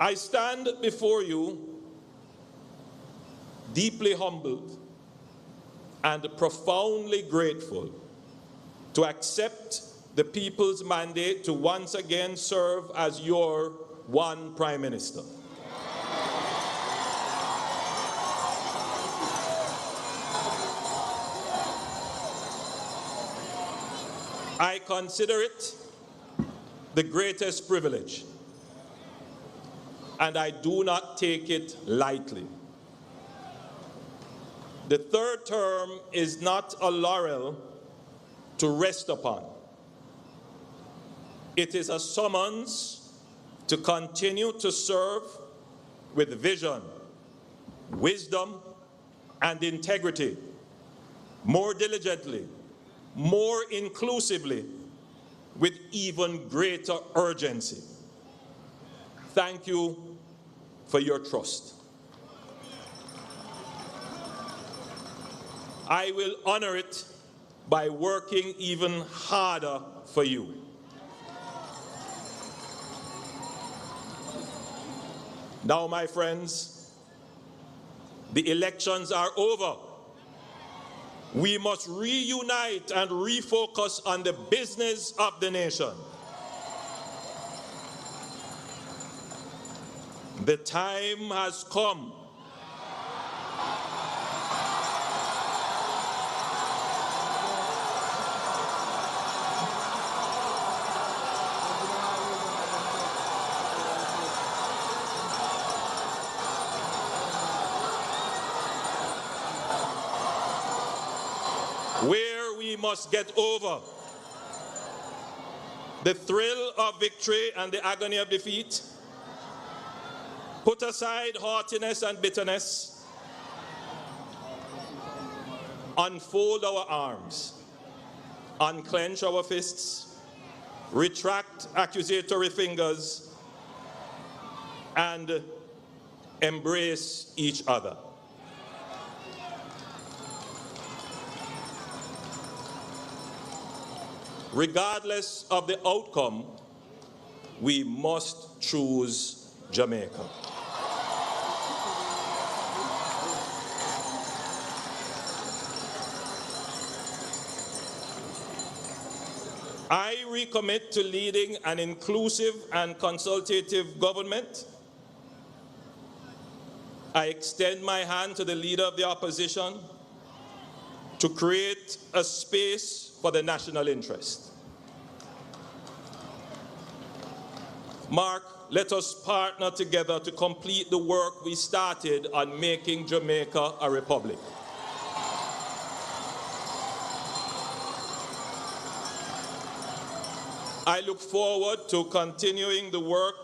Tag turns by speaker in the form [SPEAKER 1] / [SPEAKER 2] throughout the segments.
[SPEAKER 1] I stand before you deeply humbled and profoundly grateful to accept the people's mandate to once again serve as your one Prime Minister. I consider it the greatest privilege, and I do not take it lightly. The third term is not a laurel to rest upon. It is a summons to continue to serve with vision, wisdom, and integrity, more diligently, more inclusively, with even greater urgency. Thank you for your trust. I will honor it by working even harder for you. Now, my friends, the elections are over. We must reunite and refocus on the business of the nation. The time has come where we must get over the thrill of victory and the agony of defeat, put aside haughtiness and bitterness, unfold our arms, unclench our fists, retract accusatory fingers, and embrace each other. Regardless of the outcome, we must choose Jamaica. I recommit to leading an inclusive and consultative government. I extend my hand to the leader of the opposition to create a space for the national interest. Mark, let us partner together to complete the work we started on making Jamaica a republic. I look forward to continuing the work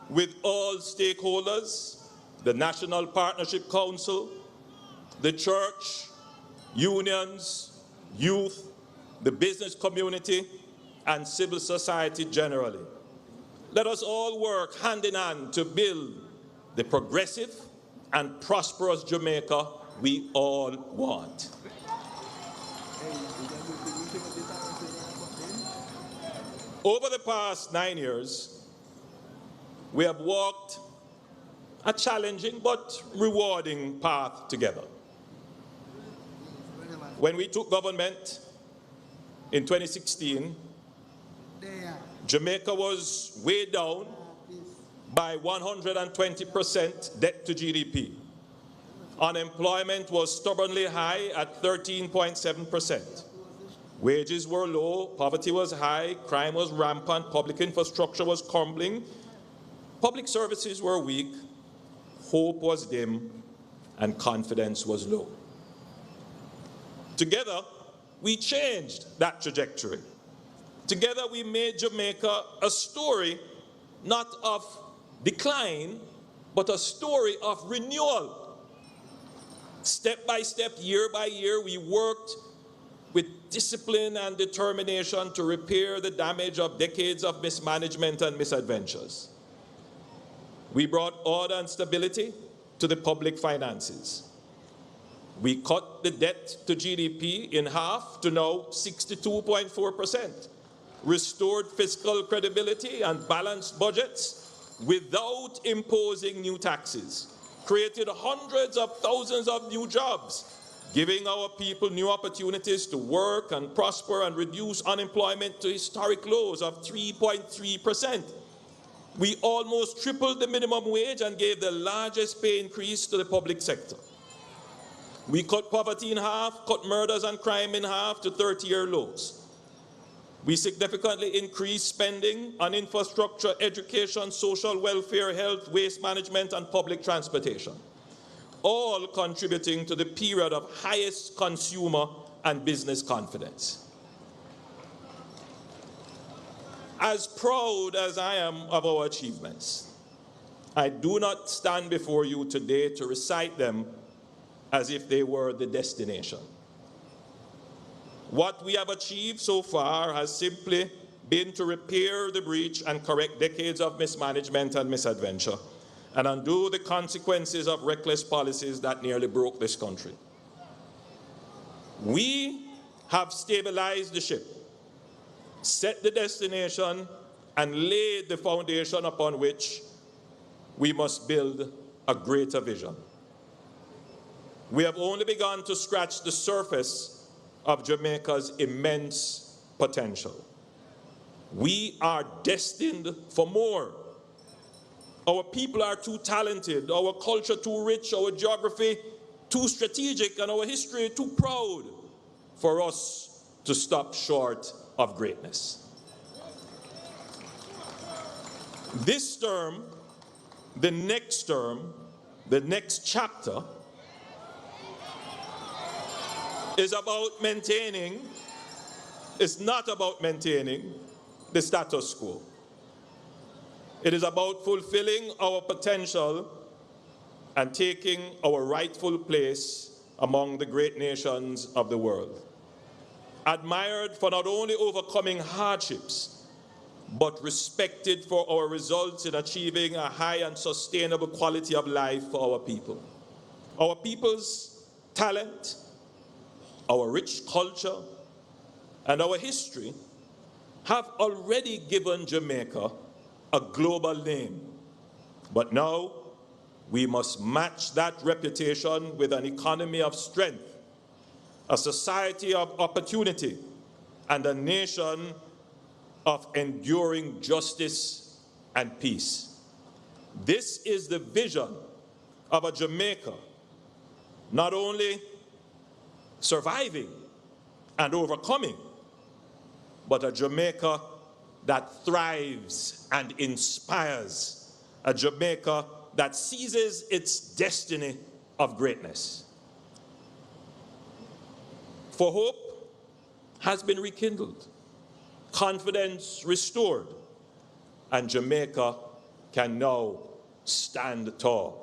[SPEAKER 1] with all stakeholders, the National Partnership Council, the church, unions, youth, the business community, and civil society generally. Let us all work hand in hand to build the progressive and prosperous Jamaica we all want. Over the past 9 years, we have walked a challenging but rewarding path together. When we took government in 2016, Jamaica was weighed down by 120% debt to GDP. Unemployment was stubbornly high at 13.7%. Wages were low, poverty was high, crime was rampant, public infrastructure was crumbling, public services were weak, hope was dim, and confidence was low. Together, we changed that trajectory. Together, we made Jamaica a story not of decline, but a story of renewal. Step by step, year by year, we worked with discipline and determination to repair the damage of decades of mismanagement and misadventures. We brought order and stability to the public finances. We cut the debt to GDP in half to now 62.4%, restored fiscal credibility and balanced budgets, without imposing new taxes, created hundreds of thousands of new jobs, giving our people new opportunities to work and prosper and reduce unemployment to historic lows of 3.3%. We almost tripled the minimum wage and gave the largest pay increase to the public sector. We cut poverty in half, cut murders and crime in half to 30-year lows. We significantly increased spending on infrastructure, education, social welfare, health, waste management, and public transportation, all contributing to the period of highest consumer and business confidence. As proud as I am of our achievements, I do not stand before you today to recite them as if they were the destination. What we have achieved so far has simply been to repair the breach and correct decades of mismanagement and misadventure, and undo the consequences of reckless policies that nearly broke this country. We have stabilized the ship, set the destination, and laid the foundation upon which we must build a greater vision. We have only begun to scratch the surface of Jamaica's immense potential. We are destined for more. Our people are too talented, our culture too rich, our geography too strategic, and our history too proud for us to stop short of greatness. This term, the next chapter, is not about maintaining the status quo. It is about fulfilling our potential and taking our rightful place among the great nations of the world, admired for not only overcoming hardships, but respected for our results in achieving a high and sustainable quality of life for our people. Our people's talent, our rich culture, and our history have already given Jamaica a global name. But now we must match that reputation with an economy of strength, a society of opportunity, and a nation of enduring justice and peace. This is the vision of a Jamaica not only surviving and overcoming, but a Jamaica that thrives and inspires, a Jamaica that seizes its destiny of greatness. For hope has been rekindled, confidence restored, and Jamaica can now stand tall.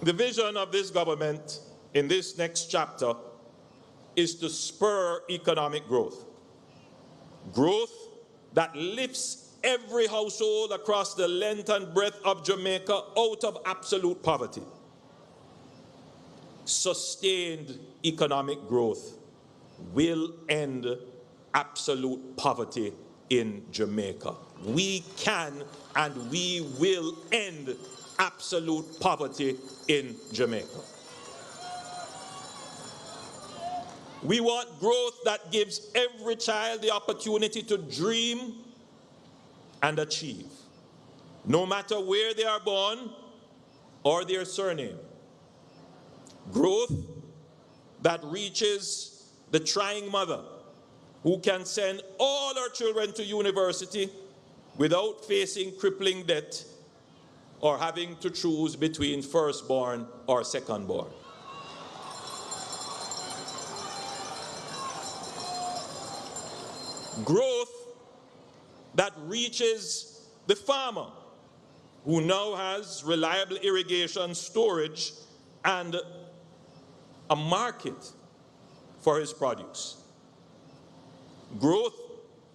[SPEAKER 1] The vision of this government in this next chapter is to spur economic growth. Growth that lifts every household across the length and breadth of Jamaica out of absolute poverty. Sustained economic growth will end absolute poverty in Jamaica. We can and we will end absolute poverty in Jamaica. We want growth that gives every child the opportunity to dream and achieve, no matter where they are born or their surname. Growth that reaches the trying mother who can send all her children to university without facing crippling debt or having to choose between firstborn or secondborn. Growth that reaches the farmer who now has reliable irrigation, storage, and a market for his produce. Growth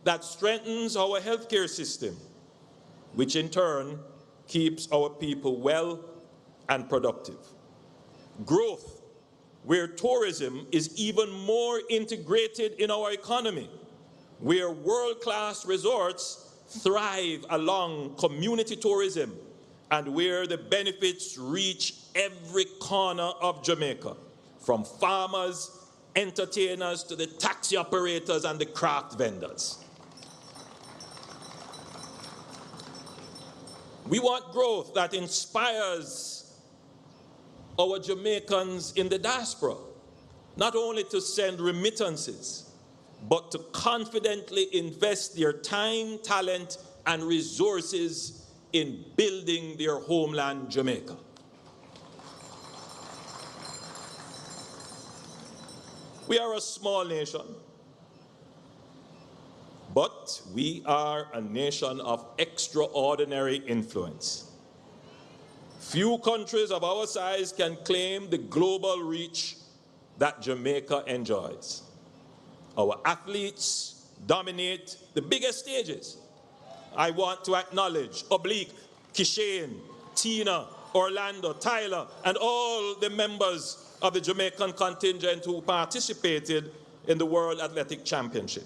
[SPEAKER 1] that strengthens our healthcare system, which in turn keeps our people well and productive. Growth where tourism is even more integrated in our economy, where world-class resorts thrive along community tourism, and where the benefits reach every corner of Jamaica, from farmers, entertainers, to the taxi operators and the craft vendors. We want growth that inspires our Jamaicans in the diaspora, not only to send remittances, but to confidently invest their time, talent, and resources in building their homeland, Jamaica. We are a small nation, but we are a nation of extraordinary influence. Few countries of our size can claim the global reach that Jamaica enjoys. Our athletes dominate the biggest stages. I want to acknowledge Oblique, Kishane, Tina, Orlando, Tyler, and all the members of the Jamaican contingent who participated in the World Athletic Championship.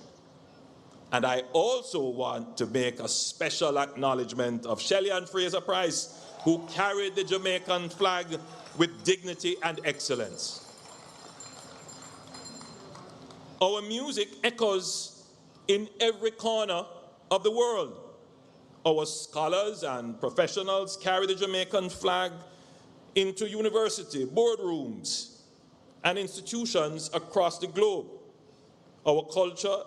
[SPEAKER 1] And I also want to make a special acknowledgement of Shelley and Fraser Price, who carried the Jamaican flag with dignity and excellence. Our music echoes in every corner of the world. Our scholars and professionals carry the Jamaican flag into university, boardrooms, and institutions across the globe. Our culture,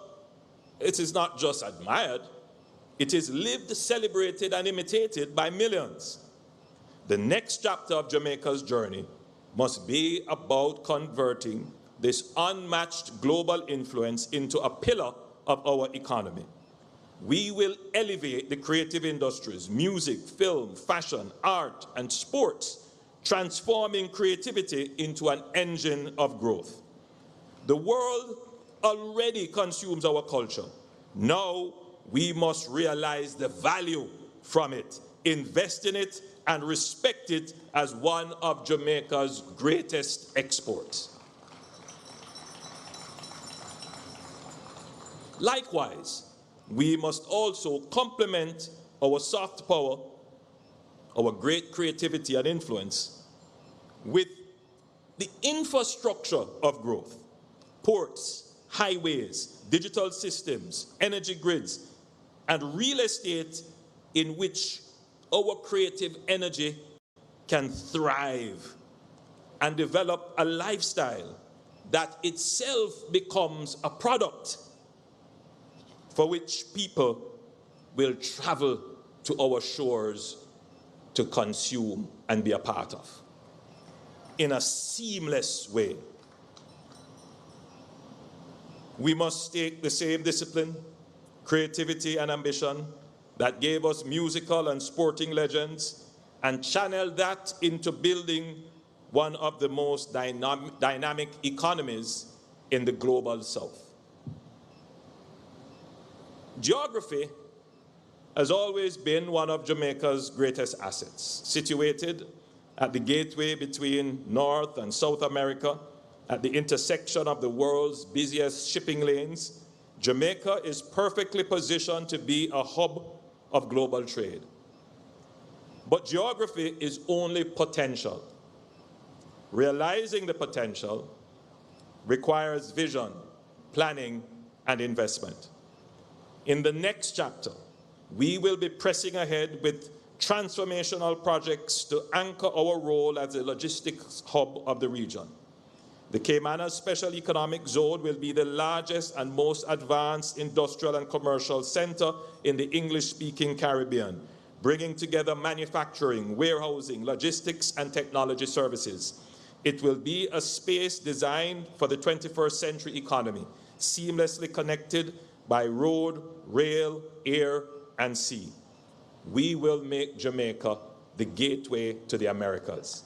[SPEAKER 1] it is not just admired, it is lived, celebrated, and imitated by millions. The next chapter of Jamaica's journey must be about converting this unmatched global influence into a pillar of our economy. We will elevate the creative industries, music, film, fashion, art, and sports, transforming creativity into an engine of growth. The world already consumes our culture. Now we must realize the value from it, invest in it, and respect it as one of Jamaica's greatest exports. Likewise, we must also complement our soft power, our great creativity and influence, with the infrastructure of growth: ports, highways, digital systems, energy grids, and real estate in which our creative energy can thrive and develop a lifestyle that itself becomes a product for which people will travel to our shores to consume and be a part of in a seamless way. We must take the same discipline, creativity, and ambition that gave us musical and sporting legends and channel that into building one of the most dynamic economies in the global South. Geography has always been one of Jamaica's greatest assets. Situated at the gateway between North and South America, at the intersection of the world's busiest shipping lanes, Jamaica is perfectly positioned to be a hub of global trade. But geography is only potential. Realizing the potential requires vision, planning, and investment. In the next chapter, we will be pressing ahead with transformational projects to anchor our role as a logistics hub of the region. The Caymanas Special Economic Zone will be the largest and most advanced industrial and commercial center in the English-speaking Caribbean, bringing together manufacturing, warehousing, logistics, and technology services. It will be a space designed for the 21st century economy, seamlessly connected by road, rail, air, and sea. We will make Jamaica the gateway to the Americas.